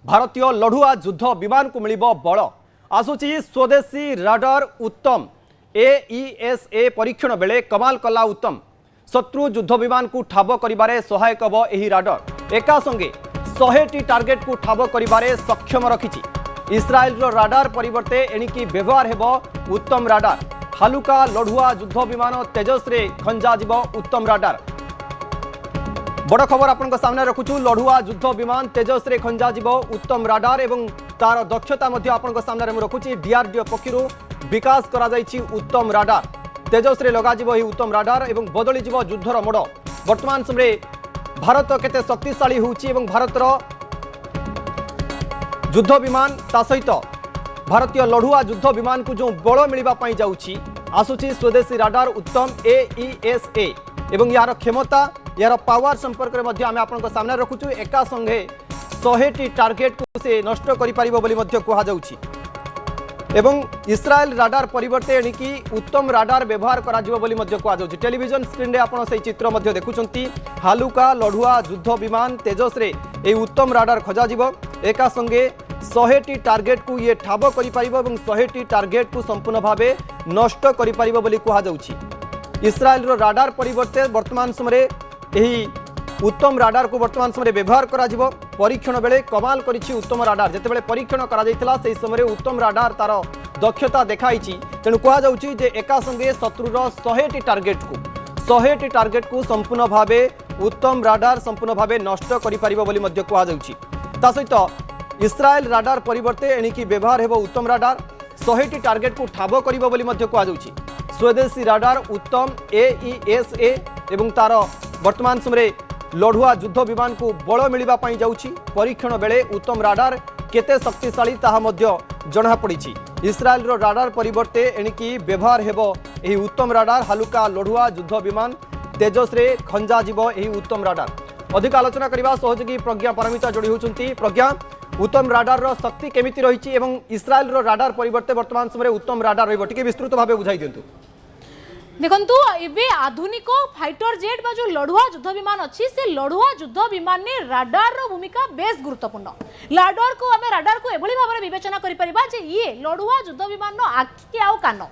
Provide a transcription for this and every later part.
भारतीय लढुआ युद्ध विमान को मिलिबो बळ आसुची स्वदेशी राडार उत्तम AESA परीक्षण बेले कमाल कला उत्तम शत्रु युद्ध विमान को ठाब करिबारे सहायक हबो एही राडार एका संगे 100टी टार्गेट को ठाब करिबारे सक्षम रखिछि। इस्राएल रो राडार परिवर्ते एणिकी व्यवहार हेबो उत्तम राडार हालुका लढुआ युद्ध विमान तेजस रे खंजा जिवो उत्तम राडार। बड़ खबर आपन सामने रखुचु लढुआ युद्ध विमान तेजस रे खंजा जिवो उत्तम राडार एवं तार दक्षता मध्य आपन सामने में रखुची DRDO पक्षरु विकास करा जायछि उत्तम राडार तेजस रे लगा जिवो ही उत्तम राडार एवं बदली जिवो युद्धर मोड़। वर्तमान समय भारत केते शक्तिशाली होउची एवं भारतर युद्ध विमान ता सहित भारतीय लढुआ युद्ध विमान को जो बल मिलवा पाई जाउची आसुची स्वदेशी राडार उत्तम AESA एवं यार क्षमता यार पावर संपर्क में मध्य आमे आपन सामने रखुचु एका संगे 100टी टार्गेट को से नष्ट करि परिबो बोली मध्य कहा जाउची एवं इस्राएल राडार परिवर्ते एणिकी उत्तम राडार व्यवहार करा जिवो बोली मध्य कहा जाउची। टेलीविजन स्क्रीन रे आपन सही चित्र मध्य देखुचंती हालुका लढुआ युद्ध विमान तेजस रे ए उत्तम राडार खजा जिवो एका संगे 100टी टार्गेट को ये ठाब करि परिबो एवं 100टी टार्गेट को संपूर्ण भावे नष्ट करि परिबो बोली कहा जाउची। इस्राएल रो राडार परिवर्ते वर्तमान समय यही उत्तम राडार को वर्तमान समय व्यवहार करा जिवो। परीक्षण बेले कमाल करिछि उत्तम राडार जेतेबेले परीक्षण करा जायतिला सेही समय उत्तम राडार तार दक्षता देखाइछि तेणु कहा जाउछि जे एका संगे शत्रुर 100टी टार्गेट को संपूर्ण भावे उत्तम राडार संपूर्ण भावे नष्ट करि परिबो बोली मध्य कहा जाउछि। ता सहित इस्राएल राडार परिवर्ते एणिकी व्यवहार हेबो उत्तम राडार 100टी टार्गेट को ठाब करिबो बोली मध्य कहा जाउछि। स्वदेशी राडार उत्तम AESA एवं तार वर्तमान समय लढुआ युद्ध विमान को बल मिलवा पाई जाउछि। परीक्षण बेले उत्तम राडार केते शक्तिशाली ताहा मध्य जणा पड़िछि। इस्राएल रो राडार परिवर्ते एणिकी व्यवहार हेबो एही उत्तम राडार हालुका लढुआ युद्ध विमान तेजस रे खंजा जिवो एही उत्तम राडार। अधिक आलोचना करबा सहयोगी प्रज्ञा परमिता जोड़ी होचंती। प्रज्ञा उत्तम राडार रो शक्ति केमिति रहिछि एवं इस्राएल रो राडार परिवर्ते वर्तमान समय उत्तम राडार रहइबो टिके विस्तृत भाबे बुझाई दियंतु। देखंतु एबे आधुनिक फाइटर जेट बा जो लढुआ युद्ध विमान अछि से लढुआ युद्ध विमान ने राडार रो भूमिका बेस गुरुत्वपूर्ण। राडार को एभली भाबरे विवेचना करि परिबा जे ये लढुआ युद्ध विमान नो आखि आउ कान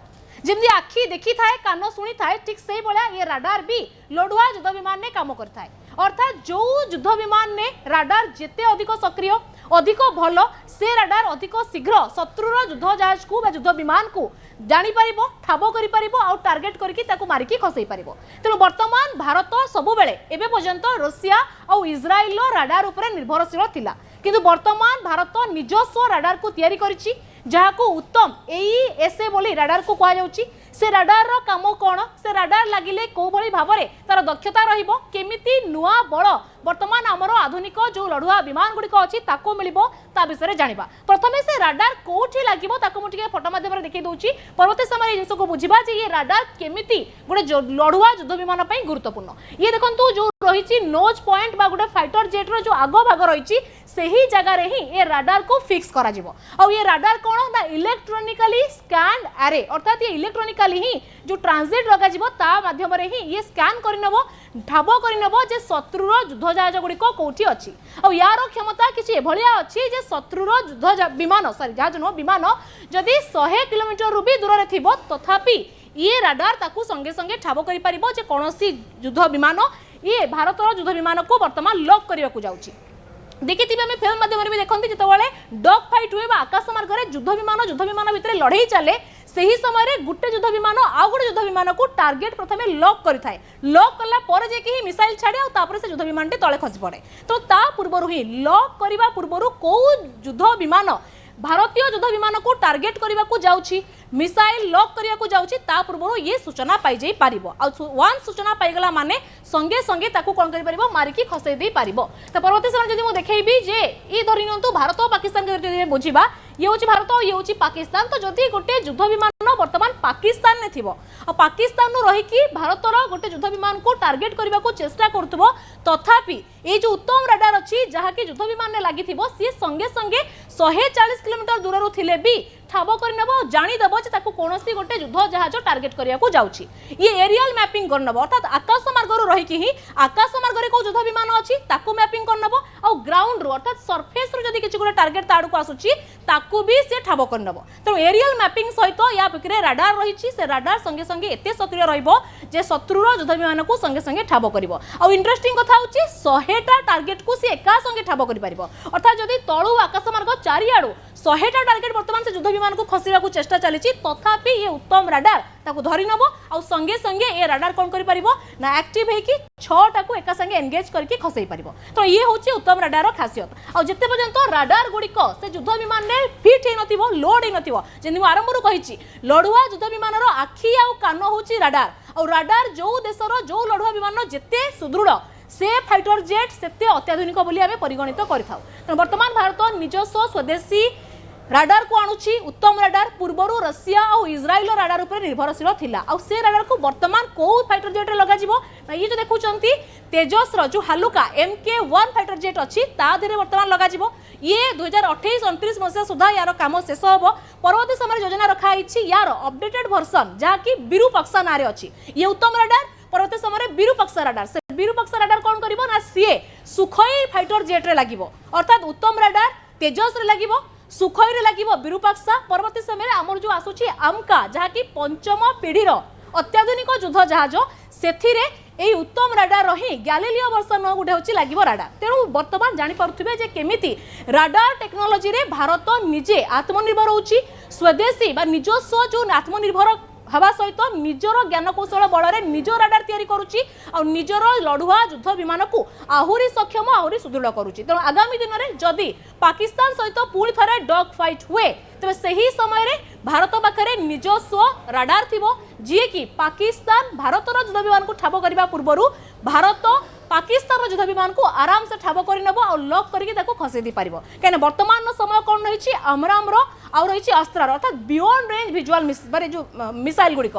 जेमदी आखि देखि थाए कान सुनी थाए ठीक सेही बळा ये राडार भी लढुआ युद्ध विमान ने काम करथाय। अर्थात जो युद्ध विमान ने राडार जेते अधिक सक्रिय अधिक भल से राडार अधिक शीघ्र शत्रुर युद्ध जहाज को बा युद्ध विमान को जानी परिबो ठाब करि परिबो आ टार्गेट करके ताकू मारिकी खसई परिबो। तेणु वर्तमान भारत सबु बेले एबे पर्यंत रशिया और इस्राएल राडार उपरे निर्भरशील थिला किंतु वर्तमान भारत निजस्व राडार को तैयारी करिछि जहाको उत्तम AESA बोली राडार को कहा जाउछि। से राडार रो काम कोन से राडार लागिले को भली भाबरे तार दक्षता रहिबो केमिति नुआ बळ वर्तमान हमरो आधुनिक जो लढुआ विमान गुडी को अछि ताको मिलिबो ता विषय जानिबा। प्रथमे से राडार कोठी लागिबो ताको मु टिके फोटो माध्यम रे देखै दोछि परवर्ती समय जिंस को बुझिबा जे ये राडार केमिति गुडे लढुआ युद्ध विमान पई गुरुत्वपूर्ण। ये देखंतु जो रहिछि नोज पॉइंट बा गुडे फाइटर जेट रो जो आगो भाग रहिछि सेही जगह रे ही ये राडार को फिक्स करा जिवो। और ये राडार कोन दा इलेक्ट्रोनिकली स्कैन एरे अर्थात ये इलेक्ट्रोनिकली ही जो ट्रांजिट लगा जिवो ता माध्यम रे ही ये स्कैन करिनबो ठाब करिनबो जे शत्रुर युद्ध जहाज गुडी को कोठी अछि। और यार क्षमता किछि एभलिया अछि जे शत्रुर युद्ध विमान जहाज नो विमान जदि 100 किलोमीटर रु भी दूर रे थिबो तथापि ये राडार ताकू संगे संगे ठाब करि परिबो जे कोनोसी युद्ध विमान ये भारतर युद्ध विमान को वर्तमान लॉक करिया को जाउछि। देखिथिबे हम फिल्म माध्यम रे देखंती जतबेले डॉग फाइट हुए आकाश मार्ग रे युद्ध विमान भितर लड़ाई चले सही समय गुटे युद्ध विमान आउ गोटे युद्ध विमान को टार्गेट प्रथमे लॉक करिथाय। लॉक कला पर जे कि मिसाइल छाड़े आ तापर से युद्ध विमान तले खसी पड़े। तो ता पूर्वरु ही लॉक करिवा पूर्वरु को युद्ध विमान भारतीय युद्ध विमान को टार्गेट करने को जाउछि मिसाइल लॉक करिया को जाउछि ता पूर्वरु ये सूचना पाई जाई पारिबो। आ वन सूचना पाइगला माने संगे संगे ताकू कोन करि परिबो मारिकी खसै देई पारिबो। त परवर्ती समय जदि मु देखैबी जे ई धरि नंतु भारत और पाकिस्तान के जदि बुझिबा ये होछि भारत और ये होछि पाकिस्तान। तो जदि गोटे युद्ध विमान वर्तमान पाकिस्तान ने थिबो आ पाकिस्तान नु रही कि भारतर गोटे युद्ध विमान को टार्गेट करबा को चेष्टा करथबो तथापि ए जो उत्तम राडार अछि जहा कि युद्ध विमान ने लागि थिबो सी संगे संगे 140 किलोमीटर दूर रु थिले भी ठाब करनब जानीदेव जे ताकू कोनोसी गोटे युद्ध जहाज टार्गेट करिया को जाउची ये एरियल मैपिंग करनब अर्थात आकाश मार्ग रु रही कि आकाश मार्ग रे को युद्ध विमान अछि ताकू मैपिंग करनब आ ग्राउंड रु अर्थात सरफेस रु जदी किछि गोटे टार्गेट ताडू को आसुची ताकू भी से ठाब करनब तो एरियल मैपिंग सहित या पकरे राडार रहिछि से राडार संगे संगे एते सक्रिय रहइबो जे शत्रुर युद्ध विमान को संगे संगे ठाब करिवो आ इंटरेस्टिंग कथा होछि 100टा टार्गेट को से एका संगे ठाब करि परिबो अर्थात जदी तळु आकाश मार्ग चारियाडू 100टा टार्गेट वर्तमान से युद्ध विमान को खसीबा को चेष्टा चली तथापि ये उत्तम राडार ताको धरि नबो आ संगे संगे ये राडार कोन करि परिबो ना एक्टिव हे कि 6टा को एका संगे एंगेज करके खसई परिबो तो ये होची उत्तम राडार रो खासियत आ जते पर्यंत राडार गुडी को से युद्ध विमान ने फिट हे नथिबो लोड हे नथिबो जेनि आरंभ रु कहिची लढुआ युद्ध विमान रो आखी आ कान होची राडार आ राडार जो देशर जो लढुआ विमान जेते सुदृढ़ से फाइटर जेट सेते अत्याधुनिक बोली आमे परिगणित करिथाउ तो वर्तमान भारत निजस्व स्वदेशी राडार को आणुची उत्तम राडार पूर्वरु रशिया और इजराइल राडार ऊपर निर्भरशील थिला और से राडार को वर्तमान को फाइटर जेट रे लगा जिवो ना ये जो देखुचंती तेजस रो जो हालुका MK1 फाइटर जेट अछि ता धरे वर्तमान लगा जिवो ये 2028-29 मसिया सुधा यार काम शेष होबो परवर्ती समय योजना रखा आइछि यार अपडेटेड वर्जन जा कि विरूपक्षा नारे अछि ये उत्तम राडार परवर्ती समय विरूपक्षा राडार से विरूपक्षा राडार कोन करिवो ना सीए सुखोई फाइटर जेट रे लागिवो अर्थात उत्तम राडार तेजस रे लागिवो सुखोई रे लागिवो विरूपाक्षा परवर्ती समय आमर जो आसुची आमका जहा कि पंचम पीढ़ीर अत्याधुनिक युद्ध जहाज सेथिरे एई उत्तम राडार रही गैलीलियो वर्जन गुटे होची लागिवो राडार तेणु वर्तमान जानि पारुथिबे जे केमिति राडार टेक्नोलॉजी रे भारत निजे आत्मनिर्भर होची स्वदेशी बा निजस्व जो आत्मनिर्भर हवा सहित निजर ज्ञान कौशल बल निज राडार तैयारी करुच्ची और निजर लड़ुआ युद्ध विमान को आहुरी सक्षम आहुरी सुदृढ़ करुच्ची तेणु आगामी दिन में जदि पाकिस्तान सहित पुणी थे डग फाइट हुए तेज से ही समय रे भारत पाखे निजस्व राडार थिबो जी कि पाकिस्तान भारतर युद्ध विमान को ठाब करने पूर्व भारत पाकिस्तान युद्ध विमान को आराम से ठाब करनब और लॉक करके खसई दी पारिबो कहीं वर्तमान समय कौन रही आमराम रही अस्त्र अर्थात बियॉन्ड रेंज विजुअल जो मिसाइल गुड़िक